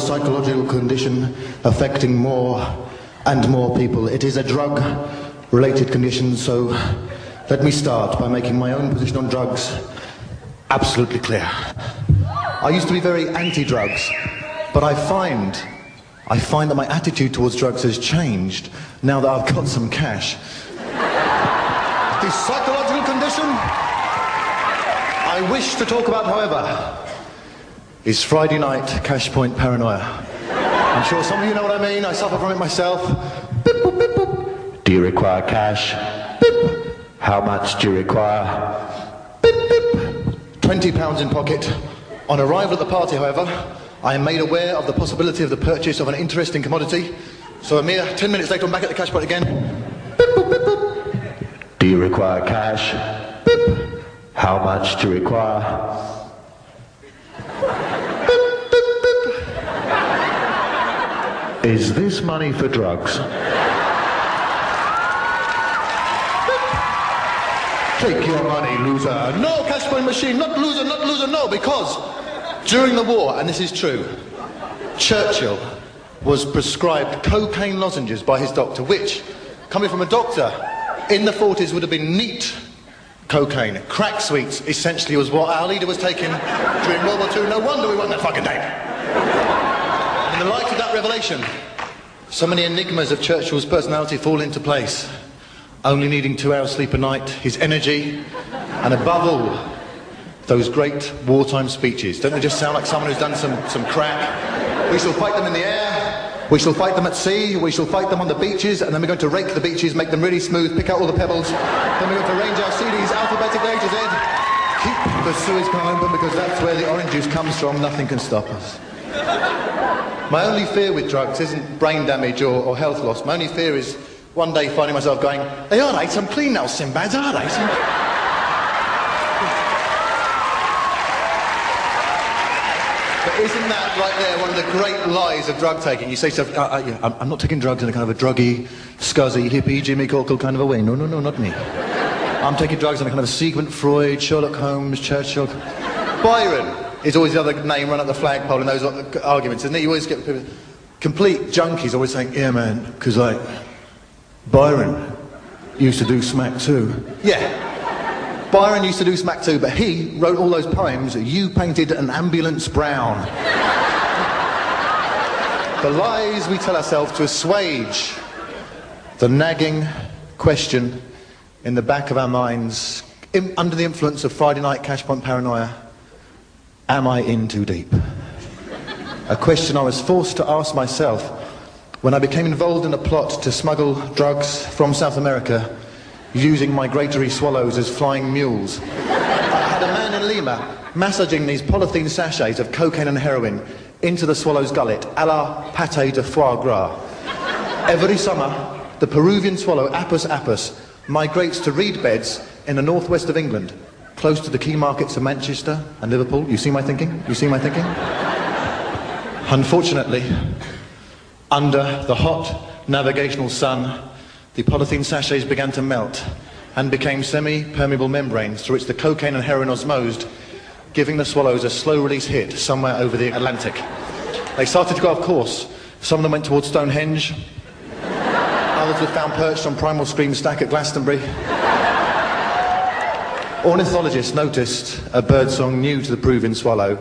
psychological condition affecting more and more people. It is a drug-related condition, so let me start by making my own position on drugs absolutely clear. I used to be very anti-drugs, but I find that my attitude towards drugs has changed now that I've got some cash. The psychological condition I wish to talk about, however, is Friday night cash point paranoia. I'm sure some of you know what I mean. I suffer from it myself. Beep, boop, beep, boop. Do you require cash? Beep. How much do you require? Beep, beep. £20 in pocket. On arrival at the party, however, I am made aware of the possibility of the purchase of an interesting commodity. So a mere 10 minutes later, I'm back at the cash point again. Beep, boop, beep, boop. Do you require cash? Beep. How much do you require? Beep, beep, beep. Is this money for drugs? Take your money, loser. No, cash point machine, not loser, no, because during the war, and this is true, Churchill was prescribed cocaine lozenges by his doctor, which, coming from a doctor in the 40s, would have been neat cocaine. Crack sweets, essentially, was what our leader was taking during World War II. No wonder we won that fucking day. And in the light of that revelation, so many enigmas of Churchill's personality fall into place. Only needing 2 hours sleep a night, his energy, and above all, those great wartime speeches. Don't they just sound like someone who's done some crack? We shall fight them in the air, we shall fight them at sea, we shall fight them on the beaches, and then we're going to rake the beaches, make them really smooth, pick out all the pebbles, then we're going to arrange our CDs alphabetically A to Z, keep the Suez Canal open because that's where the orange juice comes from, nothing can stop us. My only fear with drugs isn't brain damage or health loss. My only fear is one day finding myself going, hey, all right, I'm clean now, Sinbad, all right. But isn't that right there one of the great lies of drug taking? You say stuff, I'm not taking drugs in a kind of a druggy, scuzzy, hippie, Jimmy Corkle kind of a way. No, not me. I'm taking drugs in a kind of a Sigmund Freud, Sherlock Holmes, Churchill. Byron is always the other name run up the flagpole in those arguments, isn't it? You always get people, complete junkies always saying, yeah, man, because like, Byron used to do smack too. Yeah, Byron used to do smack too, but he wrote all those poems, You Painted an Ambulance Brown. The lies we tell ourselves to assuage the nagging question in the back of our minds, under the influence of Friday night cash point paranoia, am I in too deep? A question I was forced to ask myself when I became involved in a plot to smuggle drugs from South America using migratory swallows as flying mules. I had a man in Lima massaging these polythene sachets of cocaine and heroin into the swallow's gullet, a la pâté de foie gras. Every summer, the Peruvian swallow, Apus apus, migrates to reed beds in the northwest of England, close to the key markets of Manchester and Liverpool. You see my thinking? You see my thinking? Unfortunately, under the hot navigational sun, the polythene sachets began to melt and became semi-permeable membranes through which the cocaine and heroin osmosed, giving the swallows a slow-release hit somewhere over the Atlantic. They started to go off course. Some of them went towards Stonehenge. Others were found perched on Primal Scream Stack at Glastonbury. Ornithologists noticed a birdsong new to the Peruvian swallow.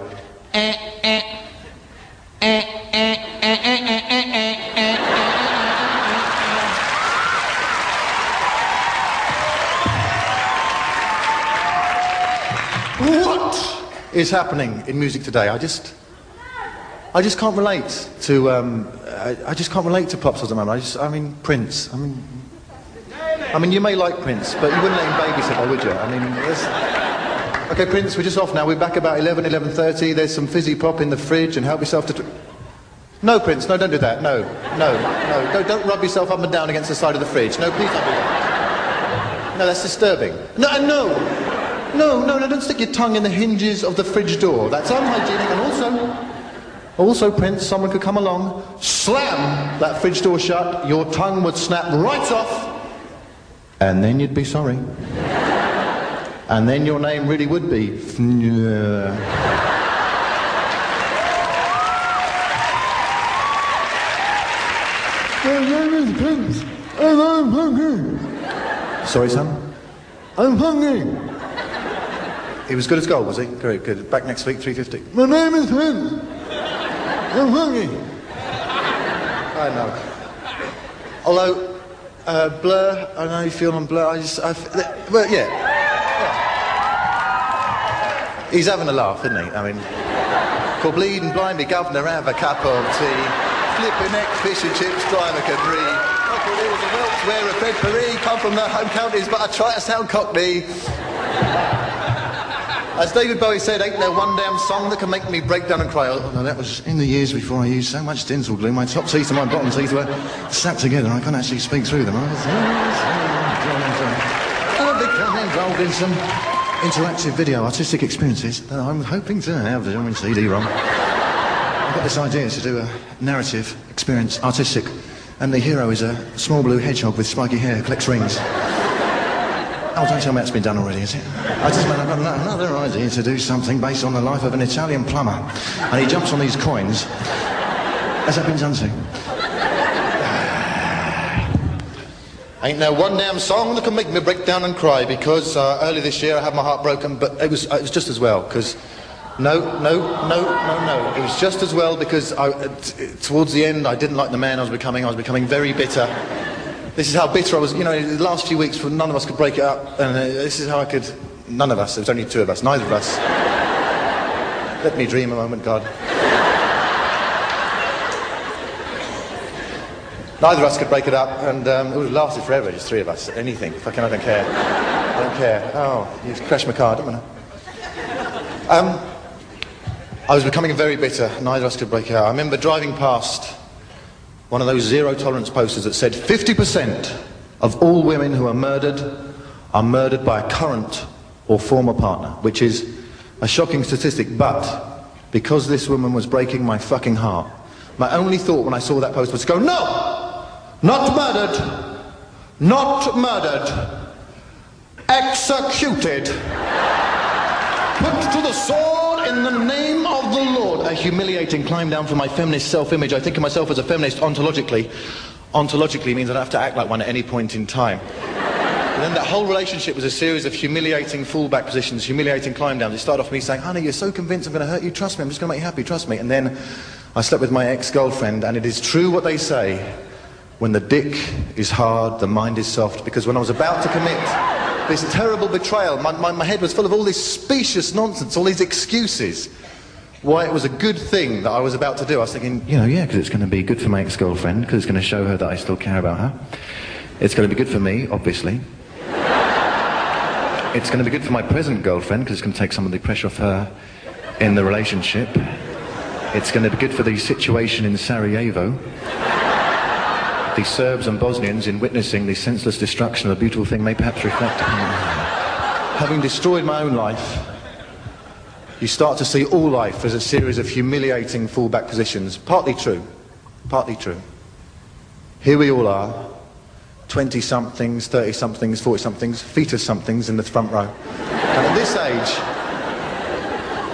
What is happening in music today? I just can't relate to I just can't relate to pop songs at the moment. I mean Prince. I mean you may like Prince, but you wouldn't let him babysit, would you? I mean, okay, Prince, we're just off now. We're back about 11:30. There's some fizzy pop in the fridge, and help yourself to. No, Prince, no, don't do that. No, don't rub yourself up and down against the side of the fridge. No, please don't do that. No, that's disturbing. No, don't stick your tongue in the hinges of the fridge door. That's unhygienic, and also, Prince, someone could come along, slam that fridge door shut, your tongue would snap right off, and then you'd be sorry. And then your name really would be... My name is Prince, and I'm hungry. Sorry, son? I'm hungry. He was good as gold, was he? Very good. Back next week, 3:50. My name is Prince. I'm hungry. I know. Although, Blur, I know you feel on Blur, well, yeah. He's having a laugh, isn't he? I mean, called Bleeding Blimey, Governor, have a cup of tea. Flipping neck, fish and chips, drive a Capri. Uncle Lewis and Welch, wear a Fred Paris. Come from the home counties, but I try to sound Cockney. As David Bowie said, ain't there one damn song that can make me break down and cry. Oh, no, that was in the years before I used so much dental glue. My top teeth and my bottom teeth were snapped together. I can't actually speak through them. I've become involved in some interactive video artistic experiences that I'm hoping to have on CD-ROM. I've got this idea to do a narrative experience, artistic, and the hero is a small blue hedgehog with spiky hair who collects rings. Oh, don't tell me that's been done already, is it? I've got another idea to do something based on the life of an Italian plumber. And he jumps on these coins. Has that been done to? Ain't there one damn song that can make me break down and cry, because early this year I had my heart broken, but it was just as well, because no. It was just as well because towards the end I didn't like the man I was becoming very bitter. This is how bitter I was, you know, the last few weeks none of us could break it up, and this is how I could, none of us, there was only two of us, neither of us. Let me dream a moment, God. Neither of us could break it up, and it would have lasted forever, just three of us, anything, fucking I don't care. I don't care. Oh, you've crashed my car, don't I? I was becoming very bitter, neither of us could break it out. I remember driving past one of those zero tolerance posters that said 50% of all women who are murdered by a current or former partner, which is a shocking statistic, but because this woman was breaking my fucking heart, my only thought when I saw that poster was to go, no! Not murdered, executed, put to the sword in the name of the Lord. A humiliating climb down from my feminist self-image. I think of myself as a feminist ontologically. Ontologically means I don't have to act like one at any point in time. And then that whole relationship was a series of humiliating fallback positions, humiliating climb downs. It started off with me saying, honey, you're so convinced I'm going to hurt you, trust me, I'm just going to make you happy, trust me. And then I slept with my ex-girlfriend, and it is true what they say, when the dick is hard, the mind is soft, because when I was about to commit this terrible betrayal, my head was full of all this specious nonsense, all these excuses, why it was a good thing that I was about to do. I was thinking, you know, yeah, because it's going to be good for my ex-girlfriend, because it's going to show her that I still care about her. It's going to be good for me, obviously. It's going to be good for my present girlfriend, because it's going to take some of the pressure off her in the relationship. It's going to be good for the situation in Sarajevo. The Serbs and Bosnians, in witnessing the senseless destruction of a beautiful thing, may perhaps reflect upon having destroyed my own life. You start to see all life as a series of humiliating fallback positions. Partly true. Partly true. Here we all are, 20-somethings, 30-somethings, 40-somethings, fetus-somethings in the front row. And at this age,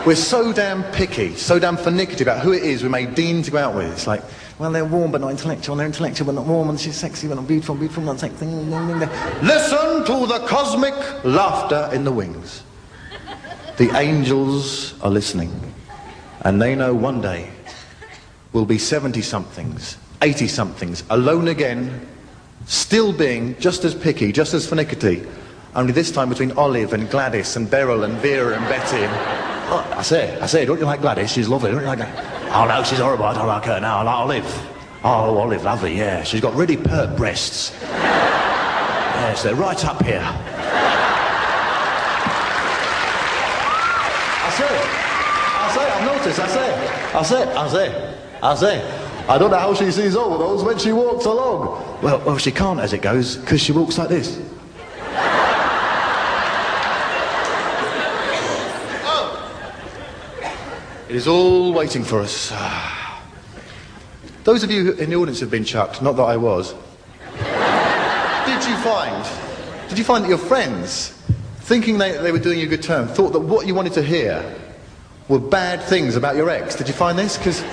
we're so damn picky, so damn finicky about who it is we may deem to go out with. It's like, well, they're warm but not intellectual, and they're intellectual but not warm, and she's sexy but not beautiful, beautiful but not sexy. Listen to the cosmic laughter in the wings. The angels are listening, and they know one day we'll be 70-somethings, 80-somethings, alone again, still being just as picky, just as finicky, only this time between Olive and Gladys and Beryl and Vera and Betty. And, oh, I say, don't you like Gladys? She's lovely, don't you like that? Oh no, she's horrible, I don't like her now, I like Olive. Oh, Olive, lovely, yeah. She's got really pert breasts. Yes, they're right up here. I've noticed, I say. I don't know how she sees all of those when she walks along. Well, she can't as it goes, because she walks like this. It is all waiting for us. Those of you in the audience have been chucked, not that I was. Did you find that your friends, thinking they were doing you a good turn, thought that what you wanted to hear were bad things about your ex? Did you find this? Because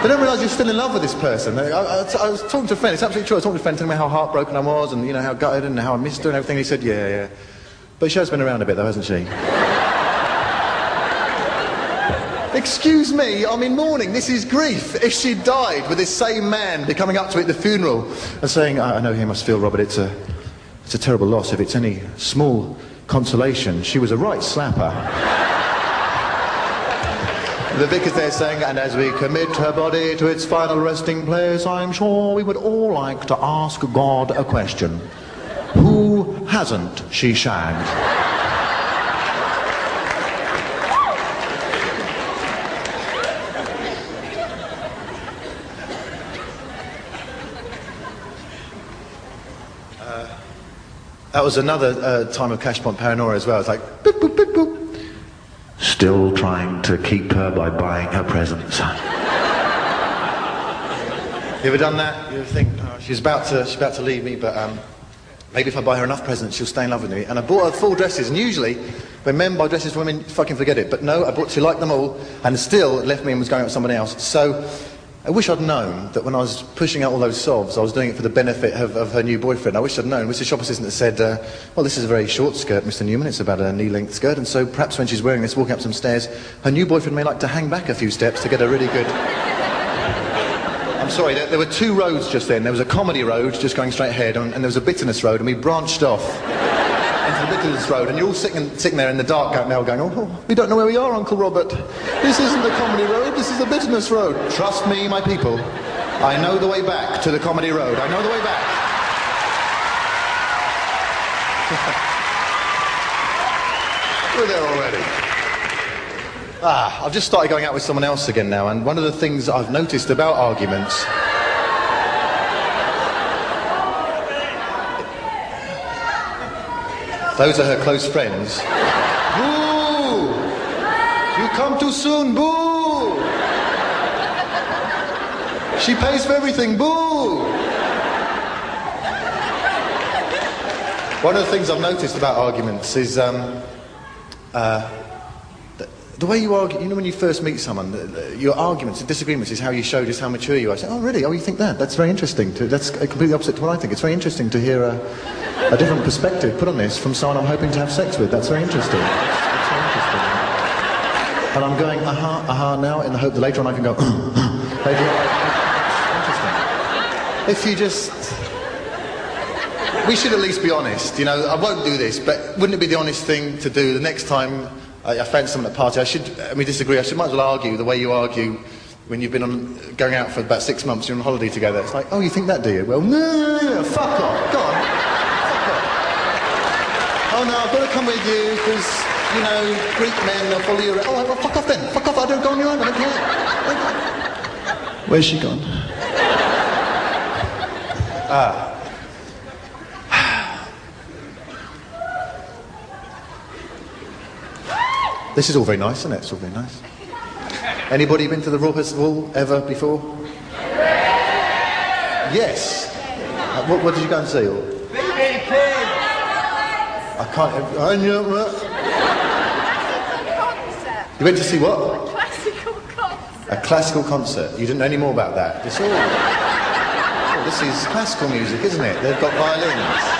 They don't realise you're still in love with this person. I was talking to a friend, it's absolutely true, I was talking to a friend telling me how heartbroken I was and, you know, how gutted and how I missed her and everything. He said, yeah. But she has been around a bit though, hasn't she? Excuse me, I'm in mourning, this is grief. If she died with this same man be coming up to me at the funeral and saying, I know he must feel, Robert, it's a terrible loss. If it's any small consolation, she was a right slapper. The vicar's there saying, and as we commit her body to its final resting place, I'm sure we would all like to ask God a question. Who hasn't she shagged? That was another time of cash point paranoia as well. It's like, boop, boop, boop, boop. Still trying to keep her by buying her presents. You ever done that? You ever think, oh, she's about to leave me, but maybe if I buy her enough presents, she'll stay in love with me. And I bought her 4 dresses, and usually, when men buy dresses for women, fucking forget it. But no, I bought, she liked them all, and still left me and was going out with somebody else. So, I wish I'd known that when I was pushing out all those sobs, I was doing it for the benefit of her new boyfriend. I wish I'd known. It was the shop assistant that said, well, this is a very short skirt, Mr. Newman. It's about a knee-length skirt, and so perhaps when she's wearing this, walking up some stairs, her new boyfriend may like to hang back a few steps to get a really good... I'm sorry, there were 2 roads just then. There was a comedy road just going straight ahead, and there was a bitterness road, and we branched off into the bitterness road, and you're all sitting there in the dark now going, oh, we don't know where we are, Uncle Robert. This isn't the comedy road, this is the bitterness road. Trust me, my people, I know the way back to the comedy road. I know the way back. We're there already. I've just started going out with someone else again now, and one of the things I've noticed about arguments... Those are her close friends. Boo! You come too soon, boo! She pays for everything, boo! One of the things I've noticed about arguments is the way you argue, you know when you first meet someone, your arguments and disagreements is how you show just how mature you are. I say, oh really? Oh, you think that? That's very interesting. That's completely opposite to what I think. It's very interesting to hear a different perspective put on this from someone I'm hoping to have sex with. That's very interesting. That's very interesting. And I'm going, now, in the hope that later on I can go, interesting. If you just... We should at least be honest, you know, I won't do this, but wouldn't it be the honest thing to do the next time I fancy someone at a party, we disagree, I might as well argue the way you argue when you've been going out for about 6 months, you're on holiday together. It's like, oh, you think that, do you? Well, no, fuck off, go on, fuck off. Oh no, I've got to come with you, because, you know, Greek men, they'll follow you around. Oh, well, fuck off then, fuck off, I don't go on your own, I don't care. Where's she gone? This is all very nice, isn't it? It's all very nice. Anybody been to the Royal Festival ever before? Yes. What did you go and see? I can't... You went to see what? A classical concert. A classical concert. You didn't know any more about that? This is classical music, isn't it? They've got violins.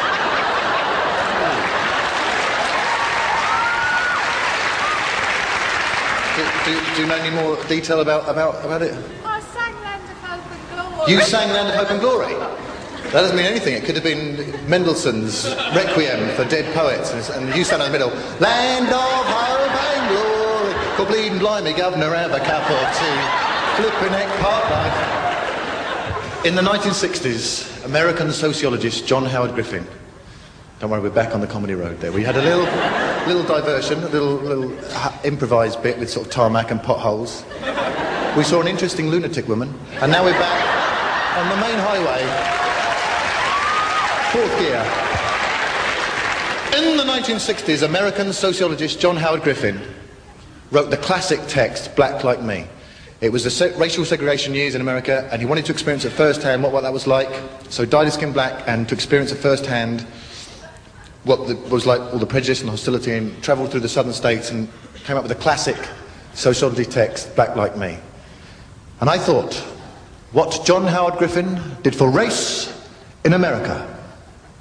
Do you know any more detail about it? I sang Land of Hope and Glory. You sang Land of Hope and Glory? That doesn't mean anything. It could have been Mendelssohn's Requiem for Dead Poets, and you sang in the middle, Land of Hope and Glory. God bleeding blimey, governor, have a cup or two. Flipping heck part life. In the 1960s, American sociologist John Howard Griffin. Don't worry, we're back on the comedy road there. We had a little diversion, a little improvised bit with sort of tarmac and potholes. We saw an interesting lunatic woman, and now we're back on the main highway. 4th gear. In the 1960s, American sociologist John Howard Griffin wrote the classic text, Black Like Me. It was the racial segregation years in America, and he wanted to experience at first hand what that was like, so dyed his skin black, and to experience at first hand what was like all the prejudice and hostility, and travelled through the southern states and came up with a classic sociology text, Black Like Me. And I thought, what John Howard Griffin did for race in America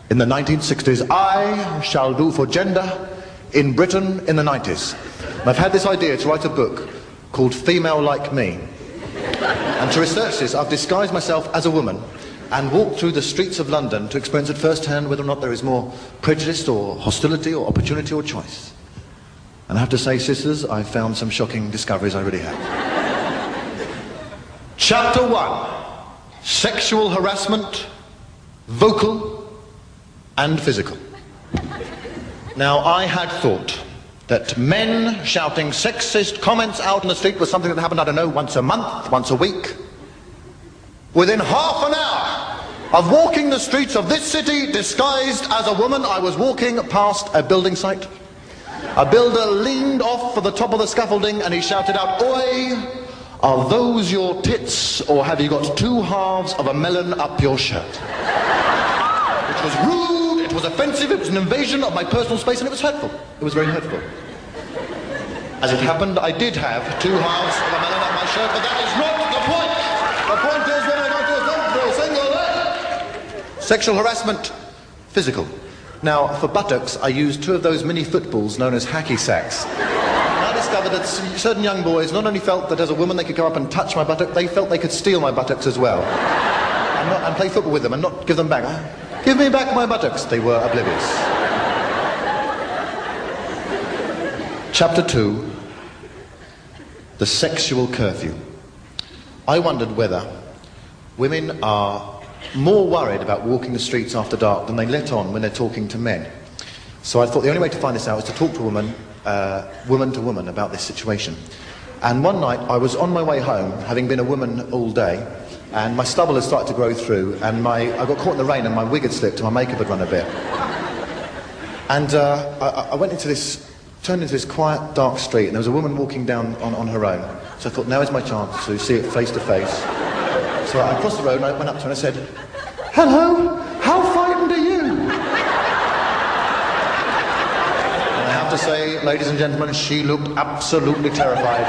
in the 1960s, I shall do for gender in Britain in the 90s. And I've had this idea to write a book called Female Like Me. And to research this, I've disguised myself as a woman and walked through the streets of London to experience at first hand whether or not there is more prejudice or hostility or opportunity or choice. And I have to say, sisters, I've found some shocking discoveries, I really have. Chapter 1. Sexual harassment, vocal and physical. Now, I had thought that men shouting sexist comments out in the street was something that happened, I don't know, once a month, once a week. Within half an hour of walking the streets of this city disguised as a woman, I was walking past a building site. A builder leaned off for the top of the scaffolding and he shouted out, "Oi, are those your tits, or have you got two halves of a melon up your shirt?" Which was rude, it was offensive, it was an invasion of my personal space, and it was hurtful. It was very hurtful. As it happened, I did have two halves of a melon up my shirt, but that is not the point. The point is when I don't do a thing for a single day. Sexual harassment, physical. Now, for buttocks, I used two of those mini footballs known as hacky sacks. I discovered that certain young boys not only felt that as a woman they could go up and touch my buttock, they felt they could steal my buttocks as well. And play football with them and not give them back. Give me back my buttocks. They were oblivious. Chapter 2. The sexual curfew. I wondered whether women are more worried about walking the streets after dark than they let on when they're talking to men. So I thought the only way to find this out was to talk to a woman, woman to woman, about this situation. And one night I was on my way home, having been a woman all day, and my stubble had started to grow through, and I got caught in the rain and my wig had slipped and my makeup had run a bit. And I went into this, turned into this quiet, dark street, and there was a woman walking down on her own. So I thought, now is my chance to see it face to face. So I crossed the road and I went up to her and I said, "Hello, how frightened are you?" And I have to say, ladies and gentlemen, she looked absolutely terrified.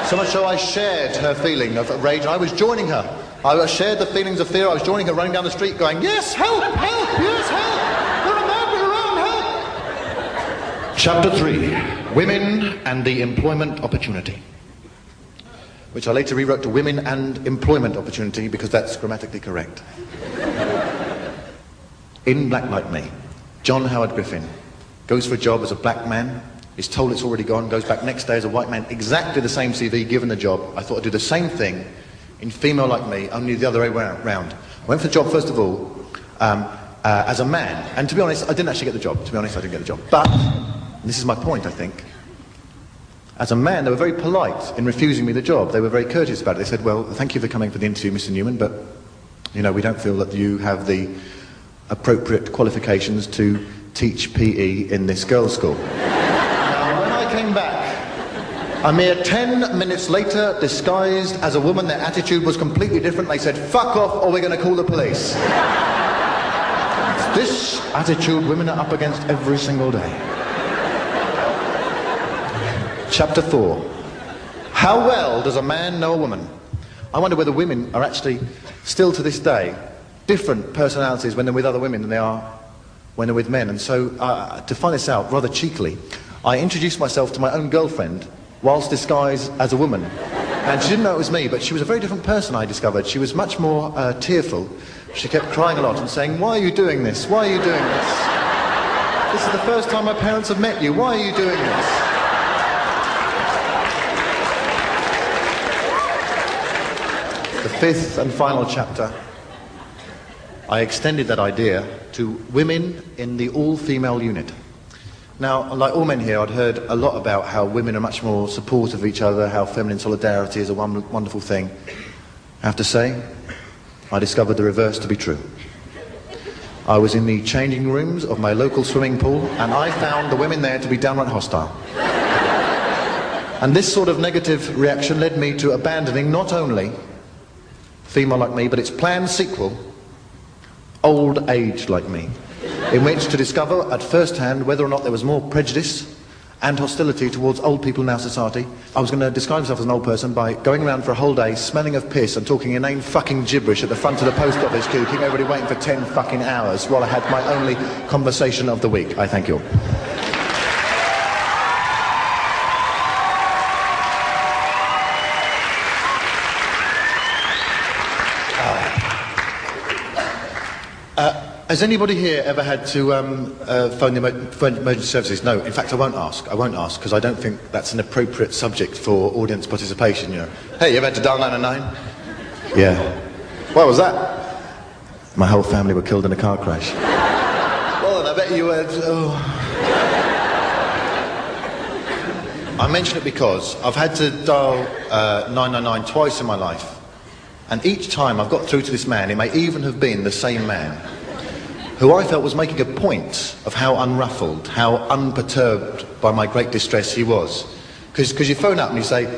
So much so I shared her feeling of rage. I was joining her. I shared the feelings of fear. I was joining her, running down the street going, "Yes, help, help, yes, help! There are madmen around, help!" Chapter 3. Women and the employment opportunity. Which I later rewrote to Women and Employment Opportunity because that's grammatically correct. In Black Like Me, John Howard Griffin goes for a job as a black man, is told it's already gone, goes back next day as a white man, exactly the same CV, given the job. I thought I'd do the same thing in Female Like Me, only the other way round. I went for the job, first of all, as a man. And to be honest, I didn't actually get the job. To be honest, I didn't get the job. But, and this is my point, I think, as a man, they were very polite in refusing me the job. They were very courteous about it. They said, "Well, thank you for coming for the interview, Mr. Newman, but, you know, we don't feel that you have the appropriate qualifications to teach PE in this girls' school." Now, when I came back, a mere 10 minutes later, disguised as a woman, their attitude was completely different. They said, "Fuck off or we're going to call the police." This attitude women are up against every single day. Chapter 4. How well does a man know a woman? I wonder whether women are actually, still to this day, different personalities when they're with other women than they are when they're with men. And so, to find this out, rather cheekily, I introduced myself to my own girlfriend whilst disguised as a woman. And she didn't know it was me, but she was a very different person, I discovered. She was much more tearful. She kept crying a lot and saying, "Why are you doing this? Why are you doing this? This is the first time my parents have met you. Why are you doing this?" The fifth and final chapter, I extended that idea to women in the all-female unit. Now, like all men here, I'd heard a lot about how women are much more supportive of each other, how feminine solidarity is a wonderful thing. I have to say, I discovered the reverse to be true. I was in the changing rooms of my local swimming pool, and I found the women there to be downright hostile. And this sort of negative reaction led me to abandoning not only Female Like Me, but its planned sequel, Old Age Like Me, in which to discover at first hand whether or not there was more prejudice and hostility towards old people in our society. I was going to describe myself as an old person by going around for a whole day, smelling of piss and talking inane fucking gibberish at the front of the post office queue, keeping everybody waiting for 10 fucking hours while I had my only conversation of the week. I thank you all. Has anybody here ever had to phone the emergency services? No, in fact I won't ask, because I don't think that's an appropriate subject for audience participation, you know. Hey, you ever had to dial 999? Yeah. Why was that? My whole family were killed in a car crash. Well, then I bet you had... Oh. I mention it because I've had to dial 999 twice in my life, and each time I've got through to this man, it may even have been the same man, who I felt was making a point of how unruffled, how unperturbed by my great distress he was. Because you phone up and you say,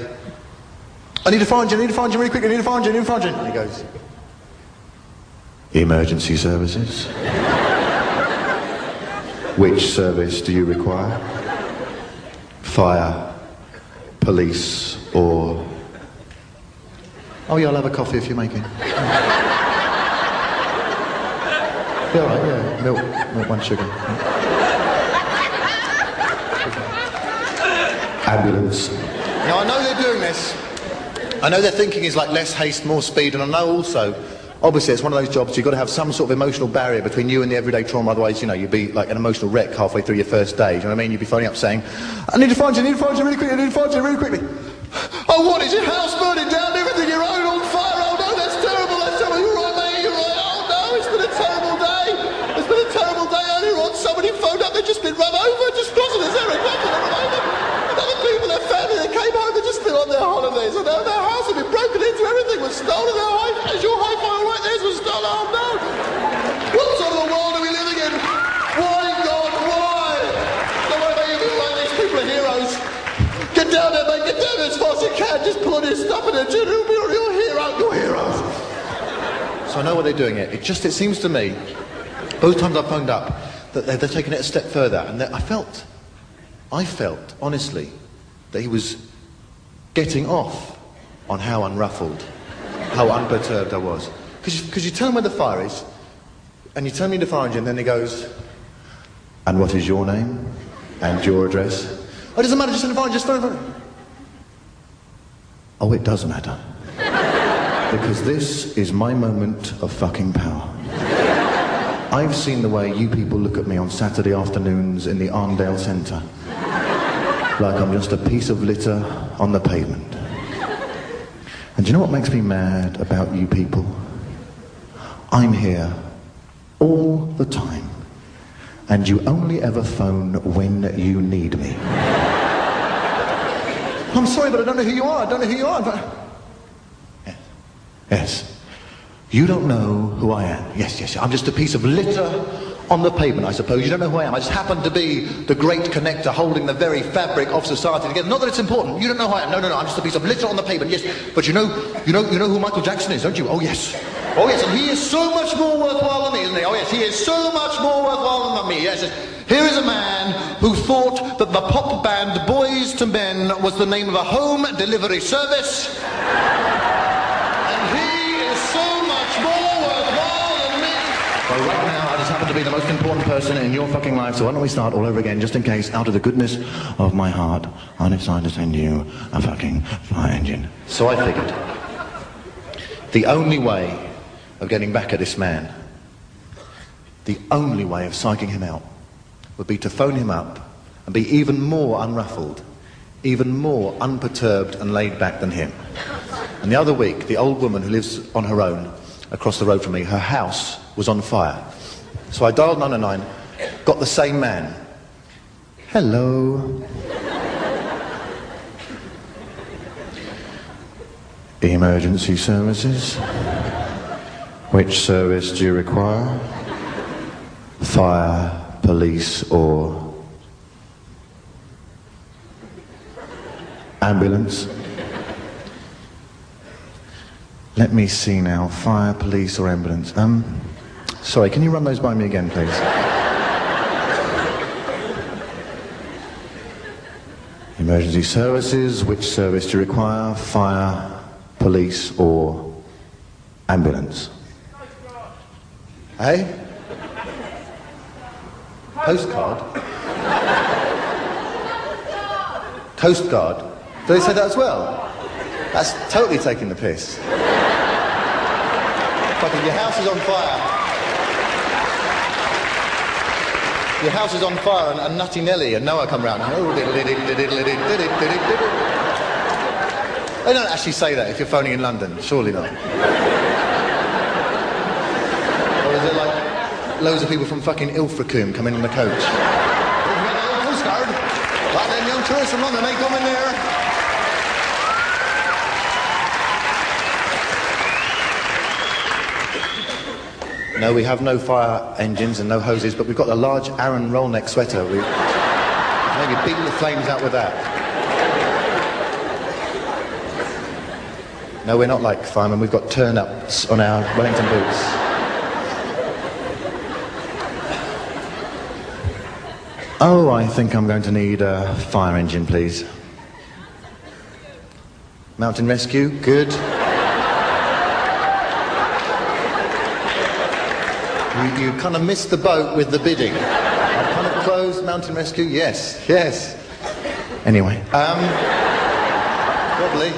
I need to find you really quick, I need to find you. And he goes, emergency services? Which service do you require? Fire, police, or... Oh yeah, I'll have a coffee if you're making. Yeah, all right, yeah. Milk, 1 sugar. Ambulance. Now, I know they're doing this. I know their thinking is like less haste, more speed, and I know also, obviously, it's one of those jobs, you've got to have some sort of emotional barrier between you and the everyday trauma, otherwise, you know, you'd be like an emotional wreck halfway through your first day. Do you know what I mean? You'd be phoning up saying, I need to find you really quickly. Oh, what, is your house burning down, everything you're own on fire? Oh, no, that's terrible, you're right, mate, you're right. Oh, no, it's been a terrible day. Earlier on, somebody phoned up, they'd just been run over, just crossing this area, run over. And other people, their family, they came home, they'd just been on their holidays, and their house had been broken into, everything was stolen, as your hi-fi all right, theirs was stolen, oh no! What sort of a world are we living in? Why, God, why? Don't worry about you, you'll be all right, these people are heroes. Get down there, mate, get down there as fast as you can, just pull on your stuff and you'll be your heroes. So I know what they're doing it seems to me, both times I've phoned up, that they're taking it a step further, and I felt, honestly, that he was getting off on how unruffled, how unperturbed I was. Because you tell him where the fire is, and you tell me the fire engine, and then he goes, and what is your name? And your address? Oh, it doesn't matter, just send the fire engine, just phone it. Oh, it does matter. Because this is my moment of fucking power. I've seen the way you people look at me on Saturday afternoons in the Arndale Centre. Like I'm just a piece of litter on the pavement. And do you know what makes me mad about you people? I'm here all the time, and you only ever phone when you need me. I'm sorry, but I don't know who you are. But... Yes. You don't know who I am. Yes. I'm just a piece of litter on the pavement, I suppose. You don't know who I am. I just happen to be the great connector holding the very fabric of society together. Not that it's important. You don't know who I am. No. I'm just a piece of litter on the pavement. Yes, but you know who Michael Jackson is, don't you? Oh yes, and he is so much more worthwhile than me, isn't he? Oh yes, he is so much more worthwhile than me. Yes. Here is a man who thought that the pop band Boys to Men was the name of a home delivery service. So right now, I just happen to be the most important person in your fucking life, so why don't we start all over again, just in case, out of the goodness of my heart, I decide to send you a fucking fire engine. So I figured, the only way of getting back at this man, the only way of psyching him out, would be to phone him up and be even more unruffled, even more unperturbed and laid back than him. And the other week, the old woman who lives on her own, across the road from me, her house was on fire. So I dialed 999, got the same man. Hello. Emergency services? Which service do you require? Fire, police, or ambulance? Let me see now. Fire, police, or ambulance? Sorry, can you run those by me again, please? Emergency services, which service do you require? Fire, police, or ambulance? Hey? Postcard? Coast Guard? Do they say that as well? That's totally taking the piss. Fucking your house is on fire. Your house is on fire and Nutty Nelly and Noah come round. They don't actually say that if you're phoning in London, surely not. Or is it like loads of people from fucking Ilfracombe come in on the coach? Coast Guard. Like them young tourists from London, they come in there. No, we have no fire engines and no hoses, but we've got a large Aran roll-neck sweater. We've maybe beaten the flames out with that. No, we're not like firemen. We've got turn-ups on our Wellington boots. Oh, I think I'm going to need a fire engine, please. Mountain rescue, good. You kind of missed the boat with the bidding. I kind of closed mountain rescue, yes. Anyway, probably.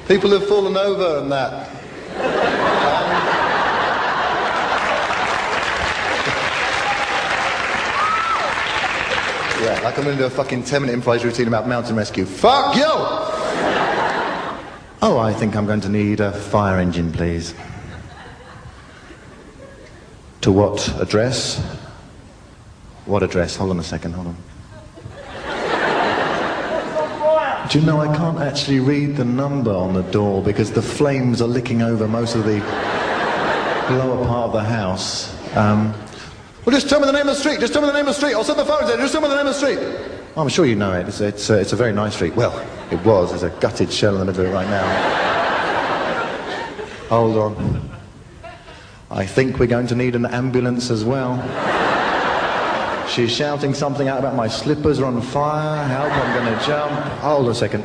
People have fallen over and that. Yeah, like I'm going to do a fucking 10-minute improvised routine about mountain rescue. Fuck you! Oh, I think I'm going to need a fire engine, please. To what address? What address? Hold on a second, hold on. Do you know I can't actually read the number on the door because the flames are licking over most of the lower part of the house. Well, just tell me the name of the street. Just tell me the name of the street. I'll send the phones in. Just tell me the name of the street. I'm sure you know it. It's a very nice street. Well, it was. There's a gutted shell in the middle of it right now. Hold on. I think we're going to need an ambulance as well. She's shouting something out about my slippers are on fire, help, I'm going to jump. Hold on a second.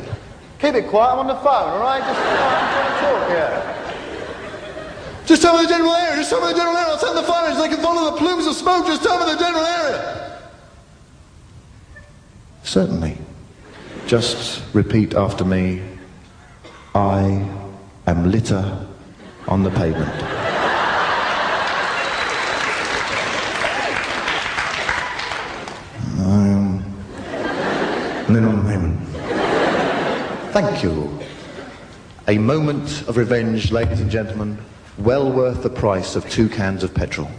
Keep it quiet, I'm on the phone, all right? I'm trying to talk, yeah. Just tell me the general area, just tell me the general area. I'll send the fire engines, they can follow the plumes of smoke, just tell me the general area. Certainly. Just repeat after me. I am litter on the pavement. Thank you. A moment of revenge, ladies and gentlemen, well worth the price of 2 cans of petrol.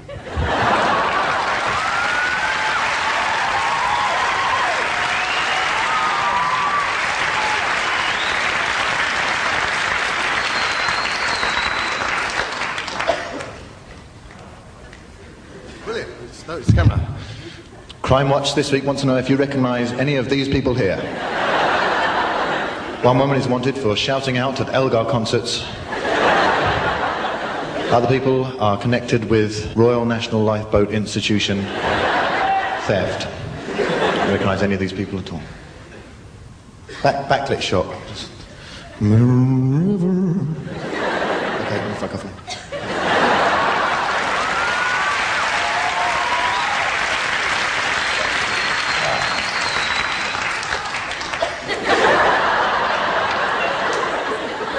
Brilliant. It's the camera. Crime Watch this week wants to know if you recognise any of these people here. One woman is wanted for shouting out at Elgar concerts. Other people are connected with Royal National Lifeboat Institution theft. Do you recognise any of these people at all? Backlit shot. Just... Okay, fuck off now.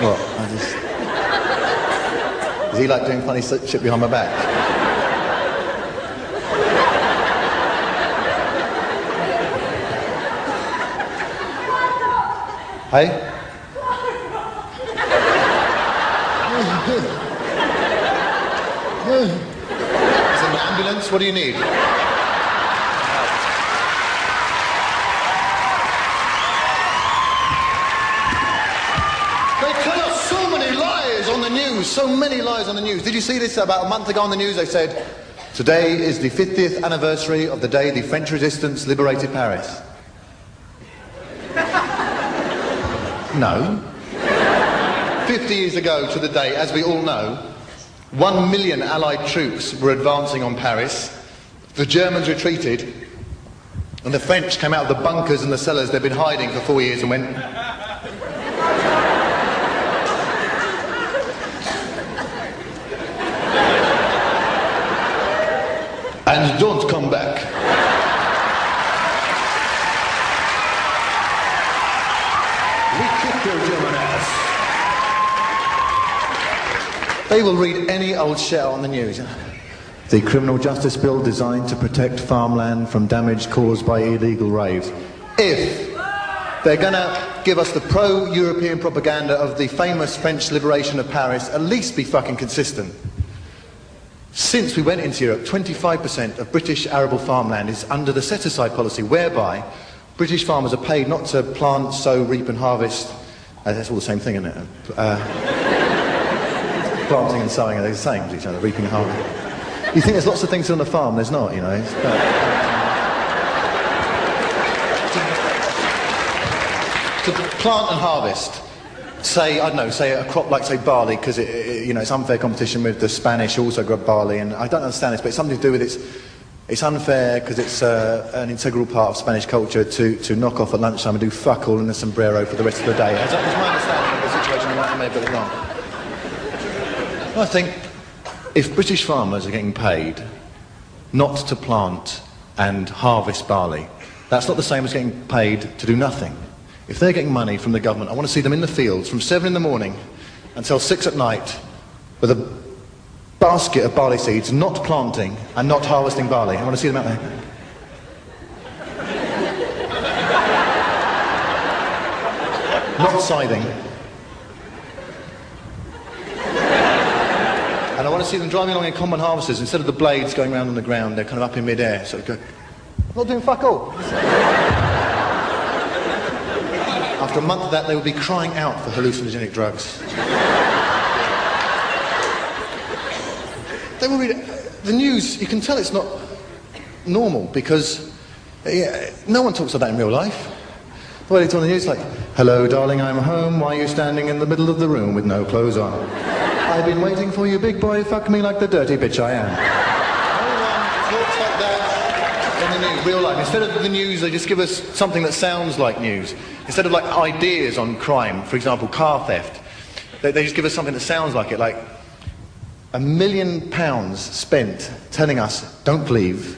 What? Is he like doing funny shit behind my back? Hey? Is it an ambulance? What do you need? So many lies on the news. Did you see this about a month ago on the news? They said, today is the 50th anniversary of the day the French resistance liberated Paris. No. 50 years ago to the day, as we all know, 1 million Allied troops were advancing on Paris. The Germans retreated. And the French came out of the bunkers and the cellars they'd been hiding for 4 years and went... and don't come back. We kick your German ass. They will read any old shit on the news. The criminal justice bill designed to protect farmland from damage caused by illegal raves. If they're going to give us the pro-European propaganda of the famous French liberation of Paris, at least be fucking consistent. Since we went into Europe, 25% of British arable farmland is under the set-aside policy, whereby British farmers are paid not to plant, sow, reap and harvest. That's all the same thing, isn't it? Planting and sowing are the same as each other, reaping and harvesting. You think there's lots of things on the farm, there's not, you know. To plant and harvest, say, I don't know, say a crop like, say, barley, because you know, it's unfair competition with the Spanish who also grow barley, and I don't understand this, but it's something to do with it's unfair because it's an integral part of Spanish culture to knock off at lunchtime and do fuck all in the sombrero for the rest of the day. That's my understanding of the situation. I may have got it wrong. I think if British farmers are getting paid not to plant and harvest barley, that's not the same as getting paid to do nothing. If they're getting money from the government, I want to see them in the fields from 7 in the morning until 6 at night with a basket of barley seeds, not planting and not harvesting barley. I want to see them out there. Not scything. And I want to see them driving along in combine harvesters. Instead of the blades going around on the ground, they're kind of up in mid-air. So go, I'm not doing fuck all. After a month of that, they will be crying out for hallucinogenic drugs. They will read the news. You can tell it's not normal because no one talks like that in real life. The way they talk on the news, like, hello, darling, I'm home. Why are you standing in the middle of the room with no clothes on? I've been waiting for you, big boy. Fuck me like the dirty bitch I am. No one talks like that in the news, real life. Instead of the news, they just give us something that sounds like news. Instead of like ideas on crime, for example, car theft, they just give us something that sounds like it, like £1 million spent telling us, don't leave,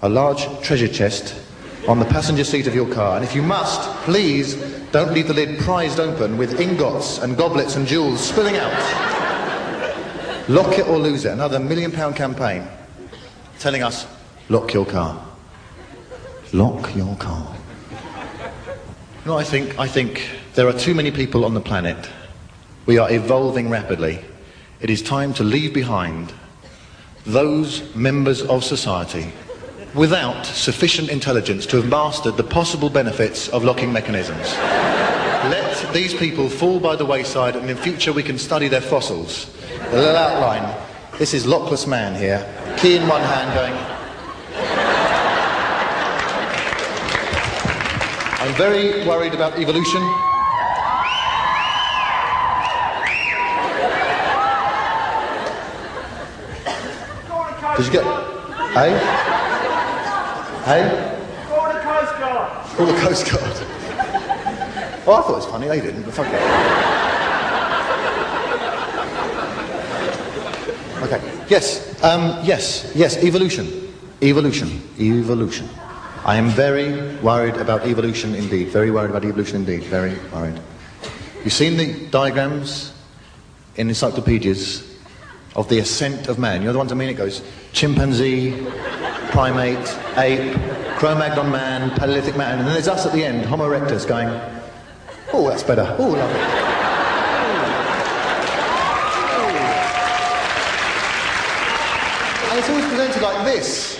a large treasure chest on the passenger seat of your car, and if you must, please don't leave the lid prized open with ingots and goblets and jewels spilling out. Lock it or lose it. Another £1 million campaign telling us, lock your car. Lock your car. You know, I think there are too many people on the planet. We are evolving rapidly. It is time to leave behind those members of society without sufficient intelligence to have mastered the possible benefits of locking mechanisms. Let these people fall by the wayside, and in future we can study their fossils. A little outline. This is lockless man here, key in one hand going... I'm very worried about evolution. Did you get... Hey? Hey? Call the Coast Guard. Call the Coast Guard. Oh, I thought it was funny. They didn't, but fuck it. Okay. Yes. Evolution. I am very worried about evolution indeed. Very worried about evolution indeed. Very worried. You've seen the diagrams in encyclopedias of the ascent of man. You know the ones I mean? It goes chimpanzee, primate, ape, Cro-Magnon man, Paleolithic man, and then there's us at the end, Homo erectus, going, oh, that's better. Oh, lovely. And it's always presented like this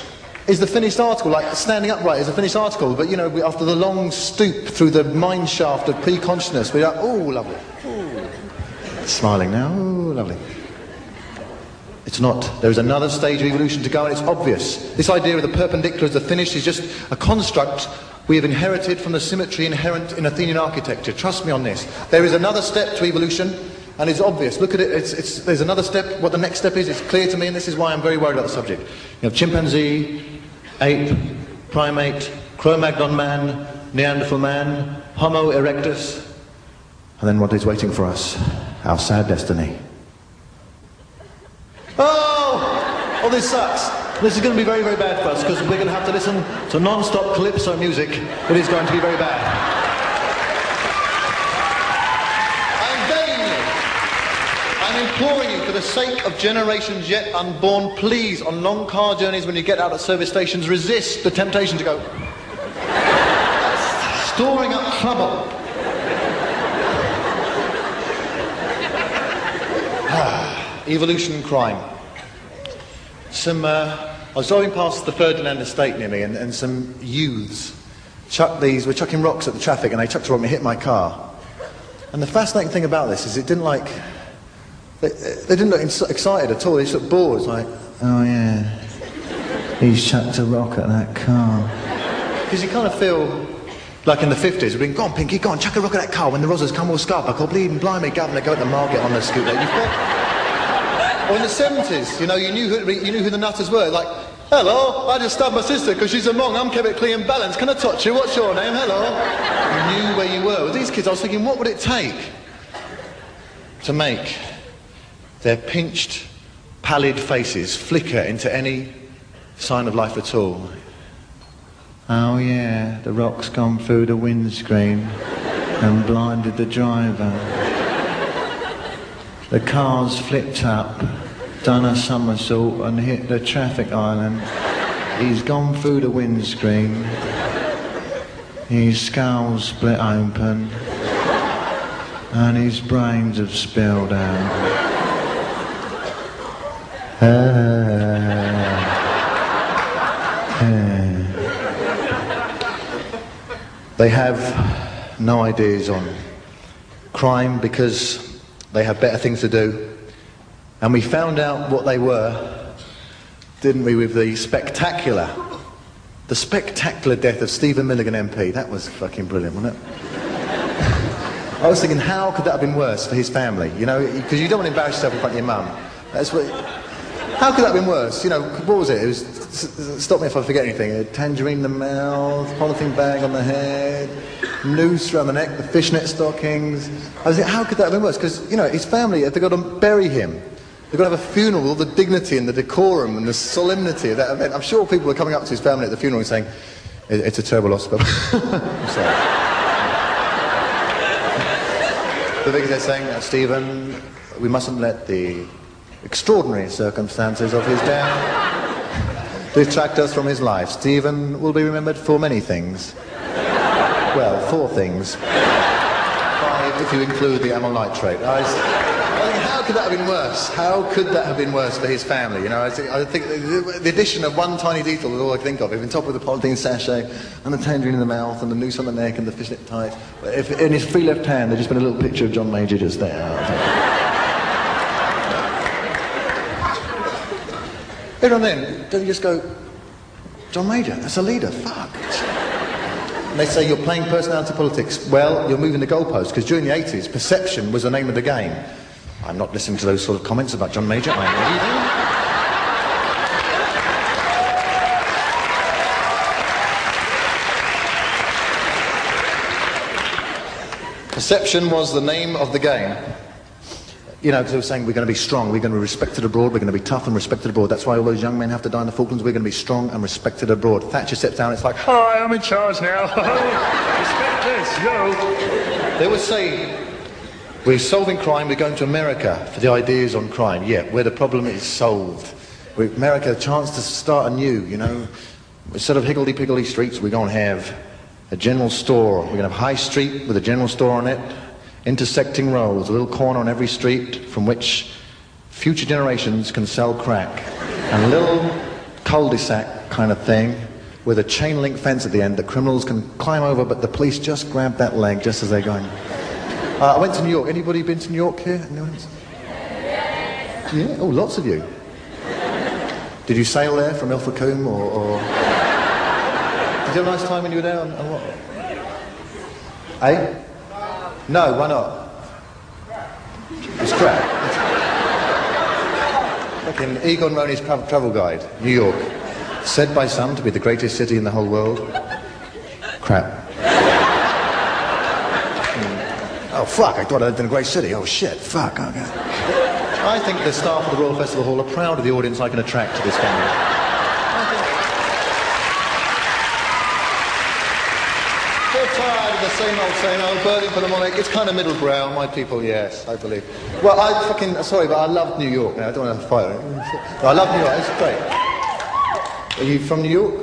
is the finished article, like standing upright is the finished article, but you know, after the long stoop through the mine shaft of pre-consciousness, we're like, oh, lovely. Ooh. Smiling now, oh, lovely. It's not. There is another stage of evolution to go, and it's obvious. This idea of the perpendicular as the finished is just a construct we have inherited from the symmetry inherent in Athenian architecture. Trust me on this. There is another step to evolution, and it's obvious. Look at it. There's another step. What the next step is, it's clear to me, and this is why I'm very worried about the subject. You have chimpanzee, ape, primate, Cro-Magnon man, Neanderthal man, Homo erectus, and then what is waiting for us? Our sad destiny. Oh, this sucks. This is going to be very, very bad for us because we're going to have to listen to non-stop calypso music. It is going to be very bad. I'm imploring you, for the sake of generations yet unborn, please, on long car journeys when you get out at service stations, resist the temptation to go storing up trouble. Evolution and crime. I was driving past the Ferdinand estate near me, and some youths were chucking rocks at the traffic, and they chucked a rock and it hit my car. And the fascinating thing about this is it didn't like... They didn't look excited at all. They just looked bored. It's like, oh yeah, he's chucked a rock at that car. Because you kind of feel like in the 50s, we've been, go on Pinky, go on, chuck a rock at that car when the Rozzers come all scarp. I'll bleeding blimey, governor, go at the market on the scooter. Or in the 70s, you know, you knew who the nutters were. Like, hello, I just stabbed my sister because she's a monk. I'm chemically imbalanced. Can I touch you? What's your name? Hello. You knew where you were. With these kids, I was thinking, what would it take to make their pinched, pallid faces flicker into any sign of life at all? Oh yeah, the rock's gone through the windscreen and blinded the driver. The car's flipped up, done a somersault and hit the traffic island. He's gone through the windscreen. His skull's split open and his brains have spilled out. They have no ideas on crime because they have better things to do. And we found out what they were, didn't we, with the spectacular death of Stephen Milligan MP. That was fucking brilliant, wasn't it? I was thinking, how could that have been worse for his family? You know, because you don't want to embarrass yourself in front of your mum. That's what... How could that have been worse? You know, what was it? It was, stop me if I forget anything, a tangerine in the mouth, polythene bag on the head, noose around the neck, the fishnet stockings. I was thinking, how could that have been worse? Because, you know, his family, if they've got to bury him, they've got to have a funeral with all the dignity and the decorum and the solemnity of that event. I'm sure people are coming up to his family at the funeral and saying, it's a terrible loss, but... I'm sorry. The thing they're saying, Stephen, we mustn't let the extraordinary circumstances of his death detract us from his life. Stephen will be remembered for many things. Well, 4 things. 5 if you include the amyl nitrate. I think, how could that have been worse? How could that have been worse for his family? You know, I think the addition of one tiny detail is all I can think of. If on top of the polythene sachet and the tangerine in the mouth and the noose on the neck and the fishnet tight, if in his free left hand there'd just been a little picture of John Major just there. Every now and then, don't you just go, John Major, that's a leader, fuck. And they say you're playing personality politics. Well, you're moving the goalposts, because during the 80s, perception was the name of the game. I'm not listening to those sort of comments about John Major. I'm leaving. Perception was the name of the game. You know, because they were saying we're going to be strong, we're going to be respected abroad, we're going to be tough and respected abroad. That's why all those young men have to die in the Falklands. We're going to be strong and respected abroad. Thatcher steps down, it's like, hi, I'm in charge now. Respect this, yo. They would say, we're solving crime, we're going to America for the ideas on crime. Yeah, where the problem is solved. With America, a chance to start anew, you know. Instead of higgledy-piggledy streets, we're going to have a general store. We're going to have High Street with a general store on it. Intersecting roads, a little corner on every street from which future generations can sell crack. And a little cul-de-sac kind of thing with a chain link fence at the end that criminals can climb over, but the police just grab that leg just as they're going. I went to New York. Anybody been to New York here? Yeah? Oh, lots of you. Did you sail there from Ilfracombe or... Did you have a nice time when you were there? On what? Eh? No, why not? It's crap. Fucking Egon Roney's travel guide, New York. Said by some to be the greatest city in the whole world. Crap. Oh, fuck, I thought I lived in a great city. Oh, shit, fuck, okay. I think the staff of the Royal Festival Hall are proud of the audience I can attract to this venue. They're tired of the same old saying, oh, Berlin Philharmonic, it's kind of middle ground, my people, yes, I believe. Well, sorry, but I love New York now, I don't want to fight it. I love New York, it's great. Are you from New York?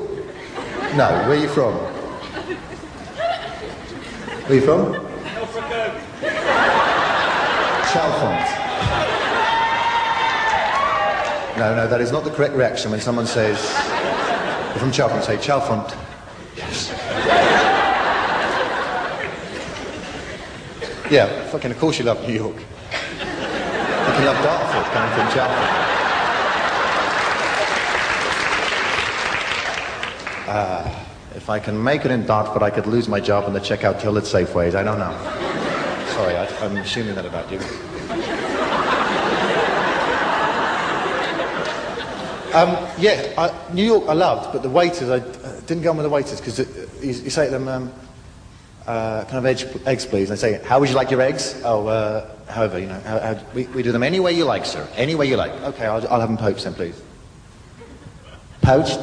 No, where are you from? Where are you from? Chalfont. No, that is not the correct reaction when someone says, you're from Chalfont, say Chalfont. Yes. Yeah, fucking of course you love New York. Fucking love Dartford coming from Chalfont. If I can make it in Dartford, I could lose my job in the checkout till at Safeways. I don't know. Sorry, I'm assuming that about you. New York I loved, but the waiters, I didn't go on with the waiters because you say to them, can I have eggs please? And they say, how would you like your eggs? Oh, however, you know, we do them any way you like, sir. Any way you like. Okay, I'll have them poached then, please. Poached?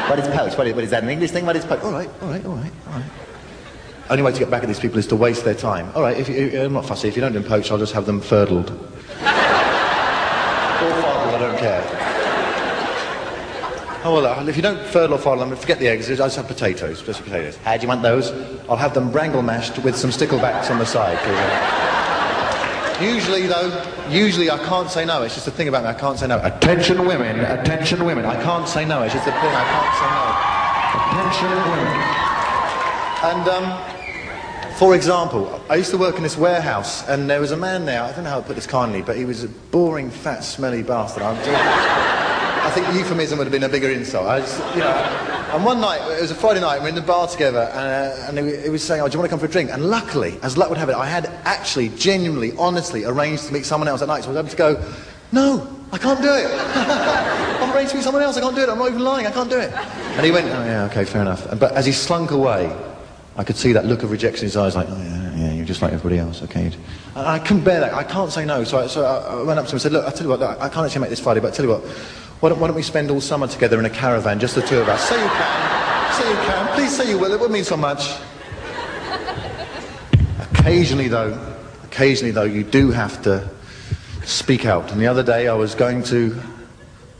What is poached? What is that an English thing? What is poached? All right. Only way to get back at these people is to waste their time. All right, I'm not fussy. If you don't do them poached, I'll just have them furdled. Or fardled, I don't care. Oh, well, if you don't furdle or fardle them, forget the eggs, I just have potatoes, just potatoes. How do you want those? I'll have them brangle mashed with some sticklebacks on the side. Usually I can't say no. It's just a thing about me, I can't say no. Attention women, I can't say no. It's just a thing, I can't say no. Attention women. And, for example, I used to work in this warehouse, and there was a man there, I don't know how to put this kindly, but he was a boring, fat, smelly bastard. I think euphemism would have been a bigger insult. And one night, it was a Friday night, we were in the bar together, and he was saying, oh, do you want to come for a drink? And luckily, as luck would have it, I had actually, genuinely, honestly arranged to meet someone else that night, so I was able to go, no, I can't do it. I've arranged to meet someone else, I can't do it, I'm not even lying, I can't do it. And he went, oh yeah, okay, fair enough. But as he slunk away, I could see that look of rejection in his eyes, like, oh yeah, you're just like everybody else, okay. And I couldn't bear that, I can't say no, so I went up to him and said, look, I tell you what, look, I can't actually make this Friday, but I tell you what, why don't we spend all summer together in a caravan, just the two of us? Say you can, please say you will, it would mean so much. Occasionally though, you do have to speak out. And the other day I was going to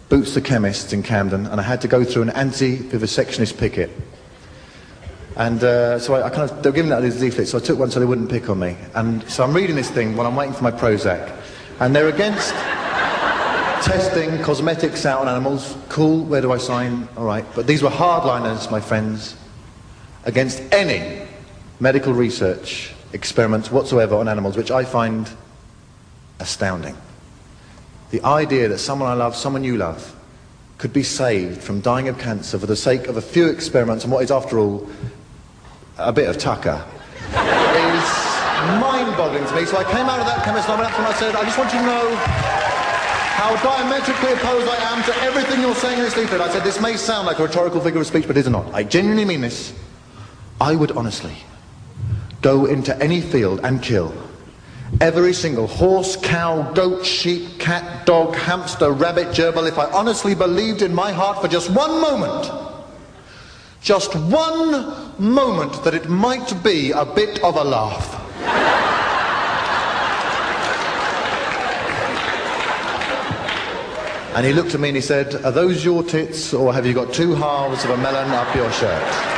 Boots the Chemist in Camden, and I had to go through an anti-vivisectionist picket. And so they were giving out these leaflets, so I took one so they wouldn't pick on me. And so I'm reading this thing while I'm waiting for my Prozac. And they're against testing cosmetics out on animals. Cool, where do I sign? All right. But these were hardliners, my friends, against any medical research experiments whatsoever on animals, which I find astounding. The idea that someone I love, someone you love, could be saved from dying of cancer for the sake of a few experiments on what is, after all, a bit of tucker, is mind-boggling to me. So I came out of that chemist and I went up to him and I said, I just want you to know how diametrically opposed I am to everything you're saying in this leaflet. I said, this may sound like a rhetorical figure of speech, but it is not. I genuinely mean this. I would honestly go into any field and kill every single horse, cow, goat, sheep, cat, dog, hamster, rabbit, gerbil, if I honestly believed in my heart for just one moment that it might be a bit of a laugh. And he looked at me and he said, are those your tits, or have you got two halves of a melon up your shirt?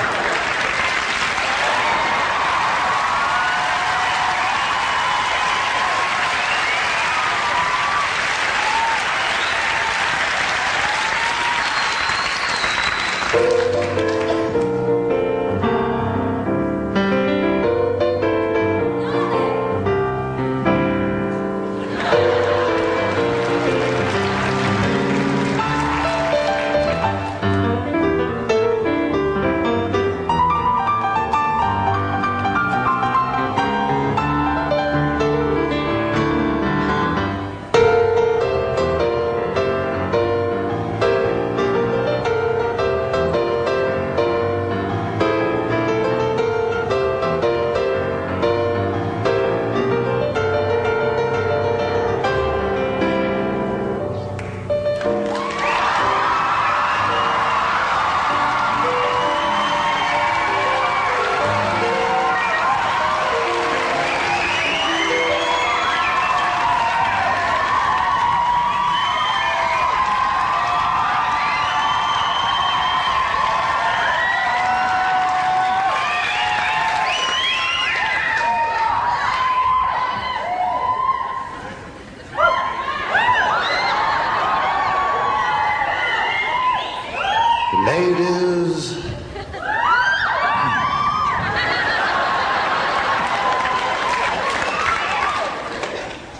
Ladies,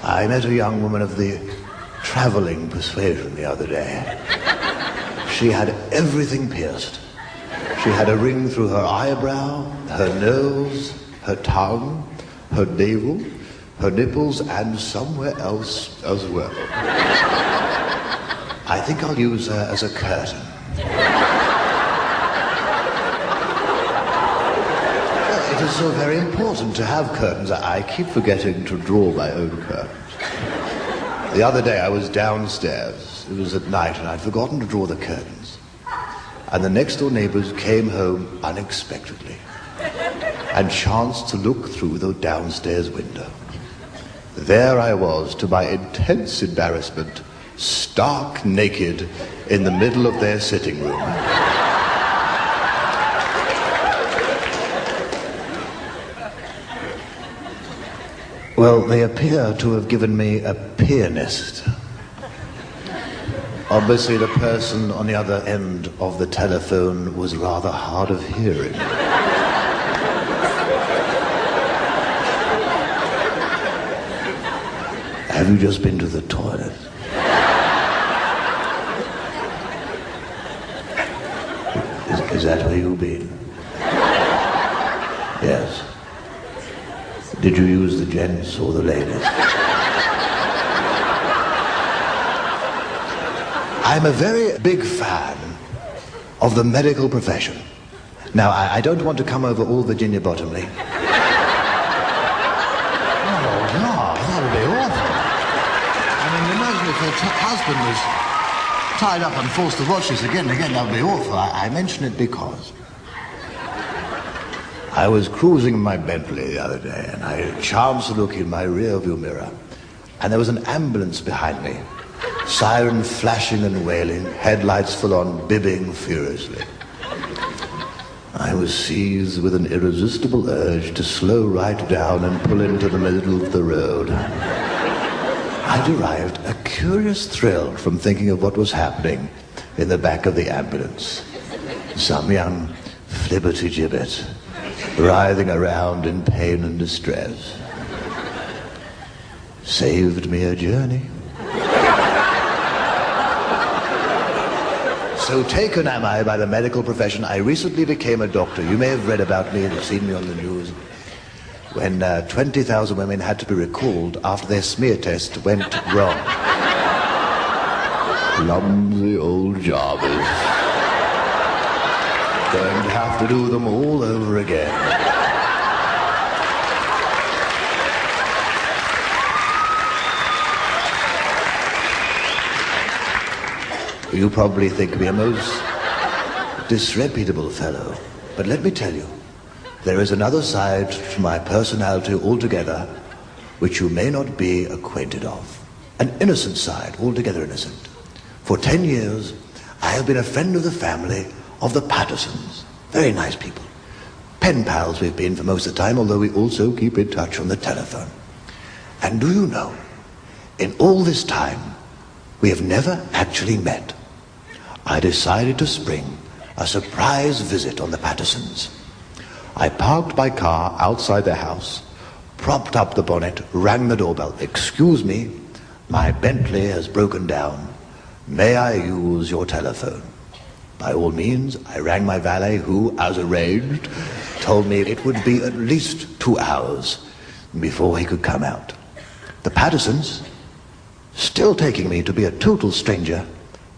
I met a young woman of the traveling persuasion the other day. She had everything pierced. She had a ring through her eyebrow, her nose, her tongue, her navel, her nipples, and somewhere else as well. I think I'll use her as a curtain. It is so very important to have curtains. I keep forgetting to draw my own curtains. The other day I was downstairs. It was at night and I'd forgotten to draw the curtains. And the next door neighbors came home unexpectedly and chanced to look through the downstairs window. There I was, to my intense embarrassment, stark naked in the middle of their sitting room. Well, they appear to have given me a pianist. Obviously, the person on the other end of the telephone was rather hard of hearing. Have you just been to the toilet? Is that where you've been? Yes. Did you use the gents or the ladies? I'm a very big fan of the medical profession. Now, I don't want to come over all Virginia Bottomley. Oh, no, that would be awful. I mean, imagine if her husband was tied up and forced to watch this again and again. That would be awful. I mention it because I was cruising in my Bentley the other day, and I chanced to look in my rear-view mirror, and there was an ambulance behind me, siren flashing and wailing, headlights full on, bibbing furiously. I was seized with an irresistible urge to slow right down and pull into the middle of the road. I derived a curious thrill from thinking of what was happening in the back of the ambulance. Some young flibberty-gibbet writhing around in pain and distress. Saved me a journey. So taken am I by the medical profession, I recently became a doctor. You may have read about me and seen me on the news. When 20,000 women had to be recalled after their smear test went wrong. Clumsy old jobbers. Going to have to do them all over again. You probably think me a most disreputable fellow, but let me tell you, there is another side to my personality altogether which you may not be acquainted of. An innocent side, altogether innocent. For 10 years, I have been a friend of the family of the Pattersons. Very nice people. Pen pals we've been for most of the time, although we also keep in touch on the telephone. And do you know, in all this time, we have never actually met. I decided to spring a surprise visit on the Pattersons. I parked my car outside their house, propped up the bonnet, rang the doorbell. Excuse me, my Bentley has broken down. May I use your telephone? By all means, I rang my valet, who, as arranged, told me it would be at least 2 hours before he could come out. The Pattersons, still taking me to be a total stranger,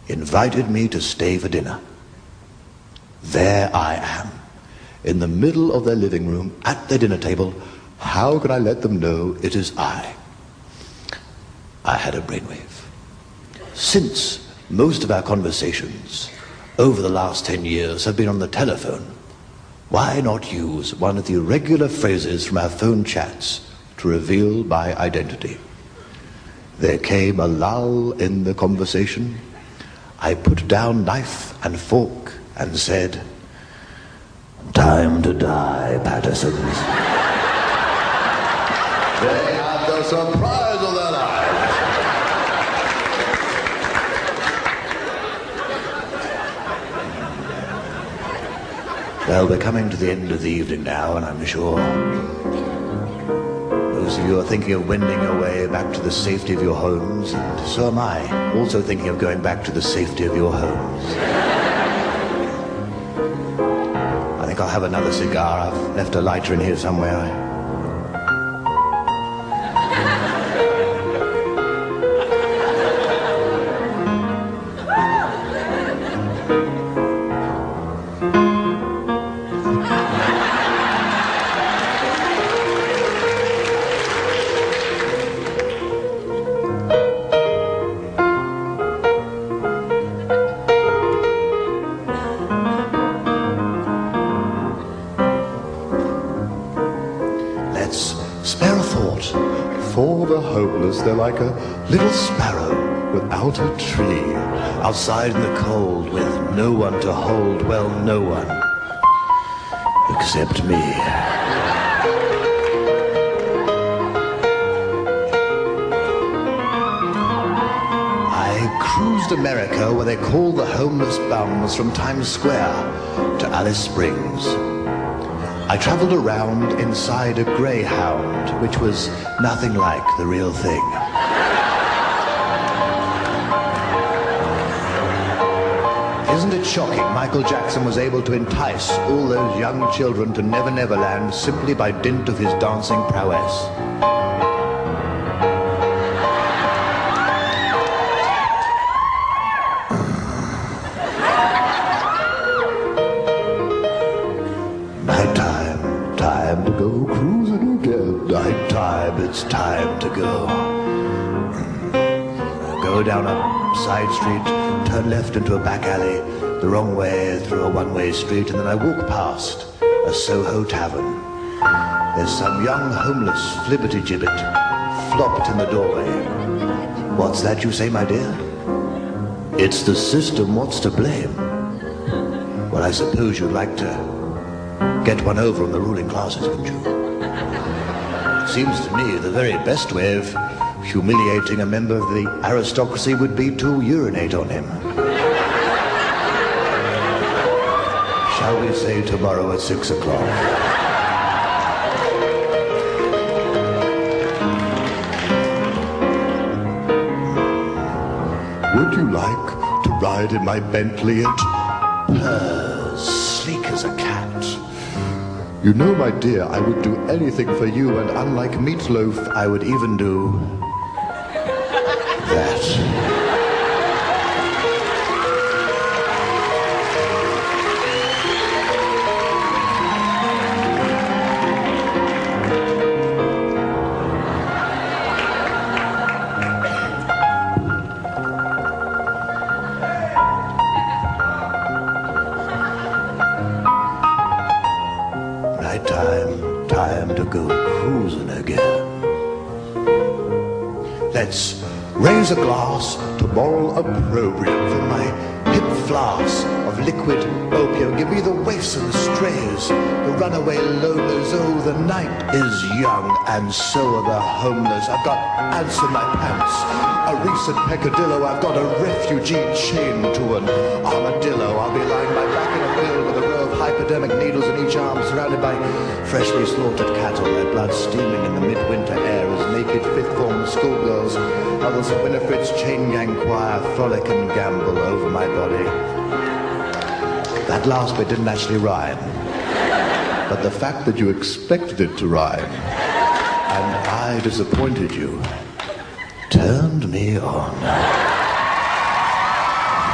invited me to stay for dinner. There I am, in the middle of their living room, at their dinner table. How can I let them know it is I? I had a brainwave. Since most of our conversations over the last 10 years have been on the telephone, why not use one of the irregular phrases from our phone chats to reveal my identity? There came a lull in the conversation. I put down knife and fork and said, "Time to die, Pattersons." They had the surprise of their lives. Well, we're coming to the end of the evening now, and I'm sure those of you are thinking of wending your way back to the safety of your homes, and so am I, also thinking of going back to the safety of your homes. I think I'll have another cigar. I've left a lighter in here somewhere. They're like a little sparrow without a tree, outside in the cold with no one to hold, well, no one except me. I cruised America where they call the homeless bums from Times Square to Alice Springs. I traveled around inside a Greyhound, which was nothing like the real thing. Isn't it shocking Michael Jackson was able to entice all those young children to Never Never Land simply by dint of his dancing prowess? It's time to go. Go down a side street, turn left into a back alley, the wrong way through a one-way street, and then I walk past a Soho tavern. There's some young homeless flibberty-gibbet flopped in the doorway. What's that you say, my dear? It's the system, what's to blame? Well, I suppose you'd like to get one over on the ruling classes, wouldn't you? Seems to me the very best way of humiliating a member of the aristocracy would be to urinate on him. Shall we say tomorrow at 6 o'clock? Would you like to ride in my Bentley? It sleek as a cat. You know, my dear, I would do anything for you, and unlike Meatloaf, I would even do that. Time to go cruising again. Let's raise a glass to moral opprobrium for my hip flask of liquid opium. Give me the waifs and the strays, the runaway loners. Oh, the night is young and so are the homeless. I've got ants in my pants, a recent peccadillo. I've got a refugee chained to an armadillo. I'll be lying my back in a bill with a row of hypodermic needles in each arm, surrounded by freshly slaughtered cattle, their blood steaming in the midwinter air as naked fifth-form schoolgirls, others of Winifred's chain gang choir, frolic and gamble over my body. That last bit didn't actually rhyme, but the fact that you expected it to rhyme, and I disappointed you, turned me on.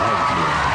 Thank you.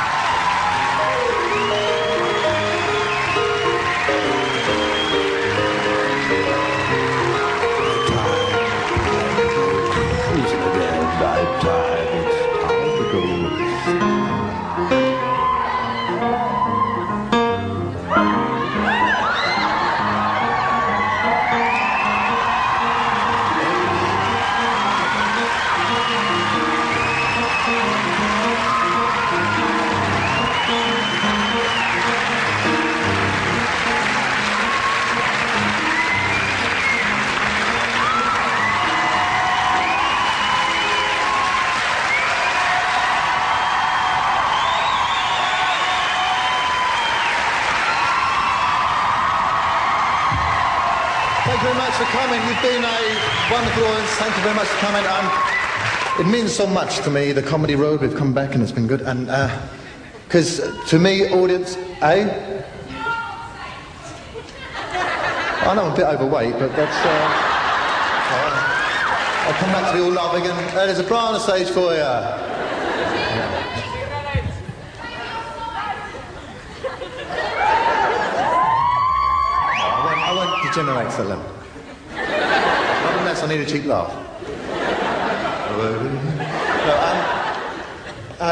Thank you very much for coming. You've been a wonderful audience. Thank you very much for coming. It means so much to me, the Comedy Road. We've come back and it's been good. And because to me, audience, I know I'm a bit overweight, but that's... I'll come back to be all loving and there's a bra on the stage for you. I won't degenerate to that level. Not unless I need a cheap laugh.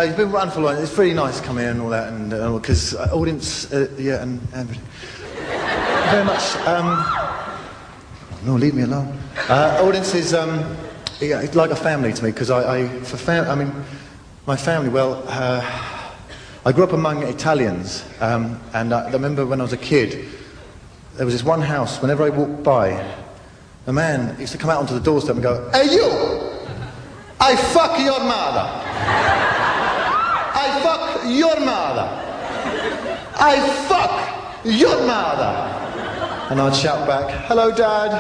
You've been wonderful. It's really nice to come here and all that, and because audience, yeah, and everything. Very much. No, leave me alone. Audience is yeah, it's like a family to me because my family. Well, I grew up among Italians, and I remember when I was a kid, there was this one house. Whenever I walked by, a man used to come out onto the doorstep and go, "Hey you! I fuck your mother! I fuck your mother! I fuck your mother!" And I'd shout back, "Hello, Dad."